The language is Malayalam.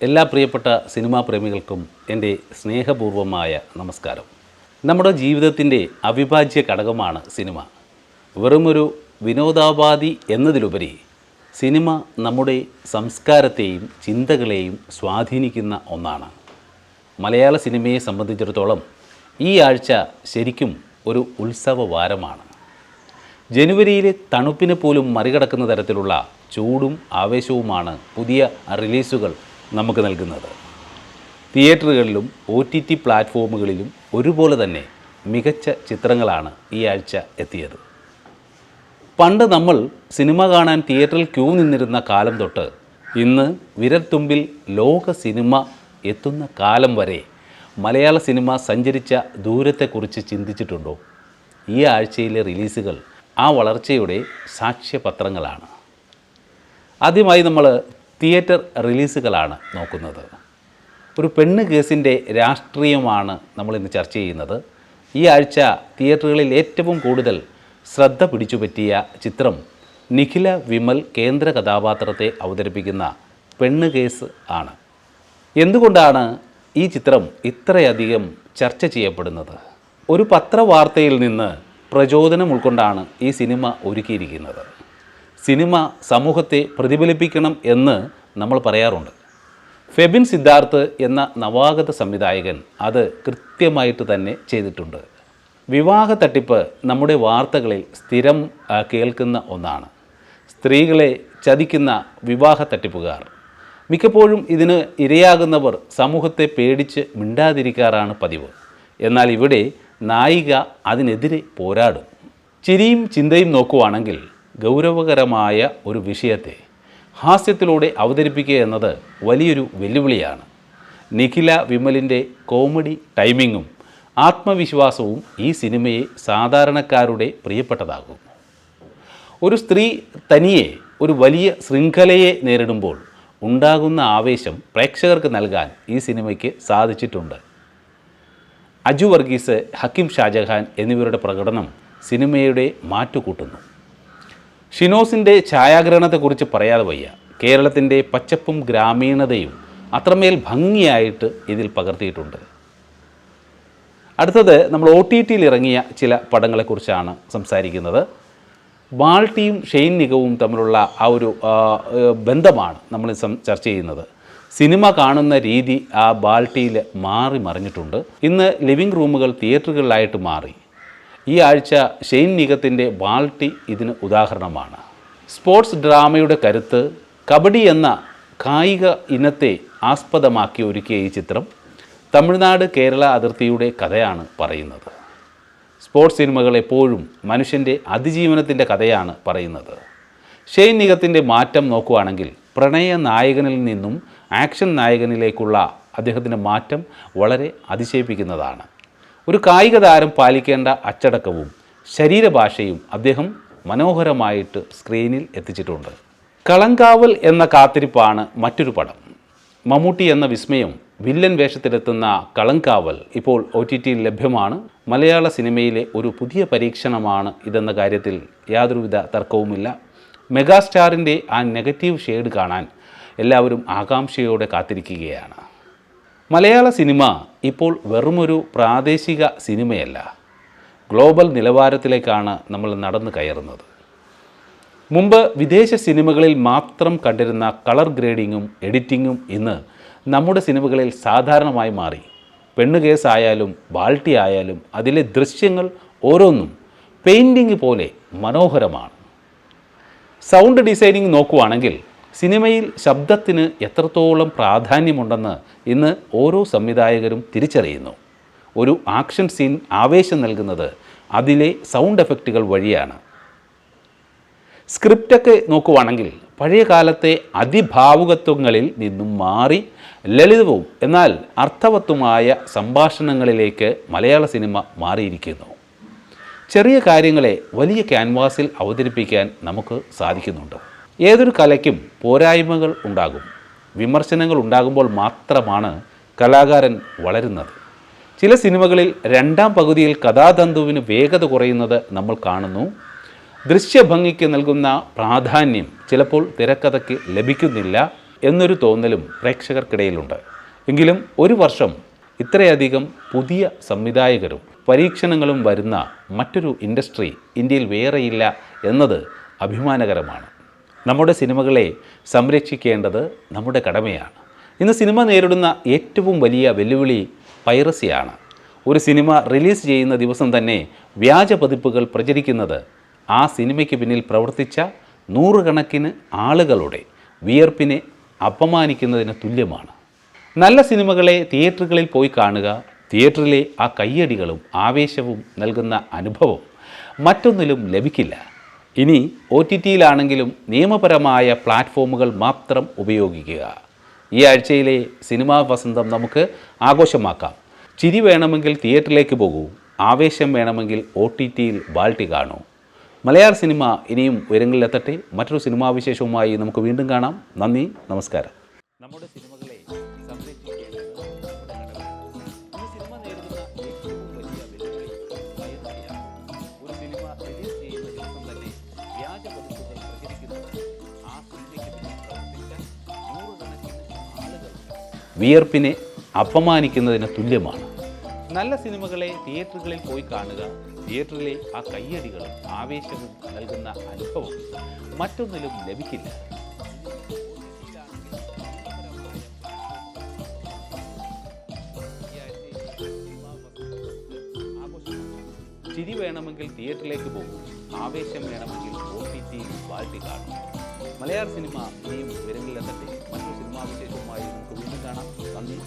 എല്ലാ പ്രിയപ്പെട്ട സിനിമാ പ്രേമികൾക്കും എൻ്റെ സ്നേഹപൂർവമായ നമസ്കാരം. നമ്മുടെ ജീവിതത്തിൻ്റെ അവിഭാജ്യ ഘടകമാണ് സിനിമ. വെറുമൊരു വിനോദോപാധി എന്നതിലുപരി സിനിമ നമ്മുടെ സംസ്കാരത്തെയും ചിന്തകളെയും സ്വാധീനിക്കുന്ന ഒന്നാണ്. മലയാള സിനിമയെ സംബന്ധിച്ചിടത്തോളം ഈ ആഴ്ച ശരിക്കും ഒരു ഉത്സവ വാരമാണ്. ജനുവരിയിലെ തണുപ്പിനെ പോലും മറികടക്കുന്ന തരത്തിലുള്ള ചൂടും ആവേശവുമാണ് പുതിയ റിലീസുകൾ നമുക്ക് നൽകുന്നത്. തിയേറ്ററുകളിലും OTT പ്ലാറ്റ്ഫോമുകളിലും ഒരുപോലെ തന്നെ മികച്ച ചിത്രങ്ങളാണ് ഈ ആഴ്ച എത്തിയത്. പണ്ട് നമ്മൾ സിനിമ കാണാൻ തിയേറ്ററിൽ ക്യൂ നിന്നിരുന്ന കാലം തൊട്ട് ഇന്ന് വിരൽത്തുമ്പിൽ ലോക സിനിമ എത്തുന്ന കാലം വരെ മലയാള സിനിമ സഞ്ചരിച്ച ദൂരത്തെക്കുറിച്ച് ചിന്തിച്ചിട്ടുണ്ടോ? ഈ ആഴ്ചയിലെ റിലീസുകൾ ആ വളർച്ചയുടെ സാക്ഷ്യപത്രങ്ങളാണ്. ആദ്യമായി നമ്മൾ തിയേറ്റർ റിലീസുകളാണ് നോക്കുന്നത്. ഒരു പെണ്ണ് കേസിൻ്റെ രാഷ്ട്രീയമാണ് നമ്മളിന്ന് ചർച്ച ചെയ്യുന്നത്. ഈ ആഴ്ച തിയേറ്ററുകളിൽ ഏറ്റവും കൂടുതൽ ശ്രദ്ധ പിടിച്ചുപറ്റിയ ചിത്രം നിഖില വിമൽ കേന്ദ്ര കഥാപാത്രത്തെ അവതരിപ്പിക്കുന്ന പെണ്ണ് കേസ് ആണ്. എന്തുകൊണ്ടാണ് ഈ ചിത്രം ഇത്രയധികം ചർച്ച ചെയ്യപ്പെടുന്നത്? ഒരു പത്രവാർത്തയിൽ നിന്ന് പ്രചോദനം ഉൾക്കൊണ്ടാണ് ഈ സിനിമ ഒരുക്കിയിരിക്കുന്നത്. സിനിമ സമൂഹത്തെ പ്രതിഫലിപ്പിക്കണം എന്ന് നമ്മൾ പറയാറുണ്ട്. ഫെബിൻ സിദ്ധാർത്ഥ് എന്ന നവാഗത സംവിധായകൻ അത് കൃത്യമായിട്ട് തന്നെ ചെയ്തിട്ടുണ്ട്. വിവാഹ തട്ടിപ്പ് നമ്മുടെ വാർത്തകളിൽ സ്ഥിരം കേൾക്കുന്ന ഒന്നാണ്. സ്ത്രീകളെ ചതിക്കുന്ന വിവാഹ തട്ടിപ്പുകാർ. മിക്കപ്പോഴും ഇതിന് ഇരയാകുന്നവർ സമൂഹത്തെ പേടിച്ച് മിണ്ടാതിരിക്കാറാണ് പതിവ്. എന്നാൽ ഇവിടെ നായിക അതിനെതിരെ പോരാടും. ചിരിയും ചിന്തയും നോക്കുവാണെങ്കിൽ ഗൗരവകരമായ ഒരു വിഷയത്തെ ഹാസ്യത്തിലൂടെ അവതരിപ്പിക്കുക എന്നത് വലിയൊരു വെല്ലുവിളിയാണ്. നിഖില വിമലിൻ്റെ കോമഡി ടൈമിങ്ങും ആത്മവിശ്വാസവും ഈ സിനിമയെ സാധാരണക്കാരുടെ പ്രിയപ്പെട്ടതാകും. ഒരു സ്ത്രീ തനിയെ ഒരു വലിയ ശൃംഖലയെ നേരിടുമ്പോൾ ഉണ്ടാകുന്ന ആവേശം പ്രേക്ഷകർക്ക് നൽകാൻ ഈ സിനിമയ്ക്ക് സാധിച്ചിട്ടുണ്ട്. അജു വർഗീസ്, ഹക്കീം ഷാജഹാൻ എന്നിവരുടെ പ്രകടനം സിനിമയുടെ മാറ്റുകൂട്ടുന്നു. ഷിനോസിൻ്റെ ഛായാഗ്രഹണത്തെക്കുറിച്ച് പറയാതെ വയ്യ. കേരളത്തിൻ്റെ പച്ചപ്പും ഗ്രാമീണതയും അത്രമേൽ ഭംഗിയായിട്ട് ഇതിൽ പകർത്തിയിട്ടുണ്ട്. അടുത്തത് നമ്മൾ OTTയിൽ ഇറങ്ങിയ ചില പടങ്ങളെക്കുറിച്ചാണ് സംസാരിക്കുന്നത്. ബാൾട്ടിയും ഷെയ്ൻ നിഗവും തമ്മിലുള്ള ആ ഒരു ബന്ധമാണ് നമ്മൾ ചർച്ച ചെയ്യുന്നത്. സിനിമ കാണുന്ന രീതി ആ ബാൾട്ടിയിൽ മാറി മറിഞ്ഞിട്ടുണ്ട്. ഇന്ന് ലിവിംഗ് റൂമുകൾ തിയേറ്ററുകളിലായിട്ട് മാറി. ഈ ആഴ്ച ഷെയ്ൻ നിഗത്തിൻ്റെ ബാൾട്ടി ഇതിന് ഉദാഹരണമാണ്. സ്പോർട്സ് ഡ്രാമയുടെ കരുത്ത്, കബഡി എന്ന കായിക ഇനത്തെ ആസ്പദമാക്കി ഒരുക്കിയ ഈ ചിത്രം തമിഴ്നാട് കേരള അതിർത്തിയുടെ കഥയാണ് പറയുന്നത്. സ്പോർട്സ് സിനിമകൾ എപ്പോഴും മനുഷ്യൻ്റെ അതിജീവനത്തിൻ്റെ കഥയാണ് പറയുന്നത്. ഷെയ്ൻ നിഗത്തിൻ്റെ മാറ്റം നോക്കുകയാണെങ്കിൽ പ്രണയ നായകനിൽ നിന്നും ആക്ഷൻ നായകനിലേക്കുള്ള അദ്ദേഹത്തിൻ്റെ മാറ്റം വളരെ അതിശയിപ്പിക്കുന്നതാണ്. ഒരു കായിക താരം പാലിക്കേണ്ട അച്ചടക്കവും ശരീരഭാഷയും അദ്ദേഹം മനോഹരമായിട്ട് സ്ക്രീനിൽ എത്തിച്ചിട്ടുണ്ട്. കളങ്കാവൽ എന്ന കാത്തിരിപ്പാണ് മറ്റൊരു പടം. മമ്മൂട്ടി എന്ന വിസ്മയം വില്ലൻ വേഷത്തിലെത്തുന്ന കളങ്കാവൽ ഇപ്പോൾ OTTയിൽ ലഭ്യമാണ്. മലയാള സിനിമയിലെ ഒരു പുതിയ പരീക്ഷണമാണ് ഇതെന്ന കാര്യത്തിൽ യാതൊരുവിധ തർക്കവുമില്ല. മെഗാസ്റ്റാറിൻ്റെ ആ നെഗറ്റീവ് ഷെയ്ഡ് കാണാൻ എല്ലാവരും ആകാംക്ഷയോടെ കാത്തിരിക്കുകയാണ്. മലയാള സിനിമ ഇപ്പോൾ വെറുമൊരു പ്രാദേശിക സിനിമയല്ല, ഗ്ലോബൽ നിലവാരത്തിലേക്കാണ് നമ്മൾ നടന്നു കയറുന്നത്. മുമ്പ് വിദേശ സിനിമകളിൽ മാത്രം കണ്ടിരുന്ന കളർ ഗ്രേഡിങ്ങും എഡിറ്റിങ്ങും ഇന്ന് നമ്മുടെ സിനിമകളിൽ സാധാരണമായി മാറി. പെണ്ണ് കേസായാലും ബാൾട്ടി ആയാലും അതിലെ ദൃശ്യങ്ങൾ ഓരോന്നും പെയിൻറ്റിങ് പോലെ മനോഹരമാണ്. സൗണ്ട് ഡിസൈനിങ് നോക്കുവാണെങ്കിൽ സിനിമയിൽ ശബ്ദത്തിന് എത്രത്തോളം പ്രാധാന്യമുണ്ടെന്ന് ഇന്ന് ഓരോ സംവിധായകരും തിരിച്ചറിയുന്നു. ഒരു ആക്ഷൻ സീൻ ആവേശം നൽകുന്നത് അതിലെ സൗണ്ട് എഫക്റ്റുകൾ വഴിയാണ്. സ്ക്രിപ്റ്റൊക്കെ നോക്കുവാണെങ്കിൽ പഴയ കാലത്തെ അതിഭാവുകത്വങ്ങളിൽ നിന്നും മാറി ലളിതവും എന്നാൽ അർത്ഥവത്തുമായ സംഭാഷണങ്ങളിലേക്ക് മലയാള സിനിമ മാറിയിരിക്കുന്നു. ചെറിയ കാര്യങ്ങളെ വലിയ ക്യാൻവാസിൽ അവതരിപ്പിക്കാൻ നമുക്ക് സാധിക്കുന്നുണ്ട്. ഏതൊരു കലയ്ക്കും പോരായ്മകൾ ഉണ്ടാകും. വിമർശനങ്ങൾ ഉണ്ടാകുമ്പോൾ മാത്രമാണ് കലാകാരൻ വളരുന്നത്. ചില സിനിമകളിൽ രണ്ടാം പകുതിയിൽ കഥാതന്തുവിന് വേഗത കുറയുന്നത് നമ്മൾ കാണുന്നു. ദൃശ്യഭംഗിക്ക് നൽകുന്ന പ്രാധാന്യം ചിലപ്പോൾ തിരക്കഥയ്ക്ക് ലഭിക്കുന്നില്ല. എന്നൊരു തോന്നലും പ്രേക്ഷകർക്കിടയിലുണ്ട്. എങ്കിലും ഒരു വർഷം ഇത്രയധികം പുതിയ സംവിധായകരും പരീക്ഷണങ്ങളും വരുന്ന മറ്റൊരു ഇൻഡസ്ട്രി ഇന്ത്യയിൽ വേറെയില്ല എന്നത് അഭിമാനകരമാണ്. നമ്മുടെ സിനിമകളെ സംരക്ഷിക്കേണ്ടത് നമ്മുടെ കടമയാണ്. ഇന്ന് സിനിമ നേരിടുന്ന ഏറ്റവും വലിയ വെല്ലുവിളി പൈറസിയാണ്. ഒരു സിനിമ റിലീസ് ചെയ്യുന്ന ദിവസം തന്നെ വ്യാജ പതിപ്പുകൾ പ്രചരിക്കുന്നത് ആ സിനിമയ്ക്ക് പിന്നിൽ പ്രവർത്തിച്ച നൂറുകണക്കിന് ആളുകളുടെ വിയർപ്പിനെ അപമാനിക്കുന്നതിന് തുല്യമാണ്. നല്ല സിനിമകളെ തിയേറ്ററുകളിൽ പോയി കാണുക. തിയേറ്ററിലെ ആ കയ്യടികളും ആവേശവും നൽകുന്ന അനുഭവം മറ്റൊന്നിലും ലഭിക്കില്ല. ഇനി OTTയിലാണെങ്കിലും നിയമപരമായ പ്ലാറ്റ്ഫോമുകൾ മാത്രം ഉപയോഗിക്കുക. ഈ ആഴ്ചയിലെ സിനിമാ വസന്തം നമുക്ക് ആഘോഷമാക്കാം. ചിരി വേണമെങ്കിൽ തിയേറ്ററിലേക്ക് പോകൂ, ആവേശം വേണമെങ്കിൽ OTTയിൽ ബാൾട്ടി കാണൂ. മലയാള സിനിമ ഇനിയും ഉയരങ്ങളിലെത്തട്ടെ. മറ്റൊരു സിനിമാ വിശേഷവുമായി നമുക്ക് വീണ്ടും കാണാം. നന്ദി, നമസ്കാരം. നമ്മുടെ സിനിമകളെ സംരക്ഷിക്കേണ്ടത് സിനിമ നേരിടുന്ന ഏറ്റവും വലിയ വെല്ലുവിളി പൈറസിയാണ്. ഒരു സിനിമ റിലീസ് ചെയ്യുന്ന ദിവസം തന്നെ വ്യാജ പതിപ്പുകൾ പ്രചരിക്കുന്നത് ആ സിനിമയ്ക്ക് പിന്നിൽ പ്രവർത്തിച്ച നൂറുകണക്കിന് ആളുകളുടെ വിയർപ്പിനെ അപമാനിക്കുന്നതിന് തുല്യമാണ്. നല്ല സിനിമകളെ തിയേറ്ററുകളിൽ പോയി കാണുക. തിയേറ്ററിലെ ആ കയ്യടികളും ആവേശവും നൽകുന്ന അനുഭവം മറ്റൊന്നിലും ലഭിക്കില്ല. ചിരി വേണമെങ്കിൽ തിയേറ്ററിലേക്ക് പോകും, ആവേശം വേണമെങ്കിൽ OTTയിൽ ബാൾട്ടി കാണും. മലയാള സിനിമ ഇനിയും ഉയരങ്ങളിലെത്തട്ടെ. മറ്റൊരു സിനിമാ വിശേഷവുമായി നമുക്ക് വീണ്ടും കാണാം. നന്ദി.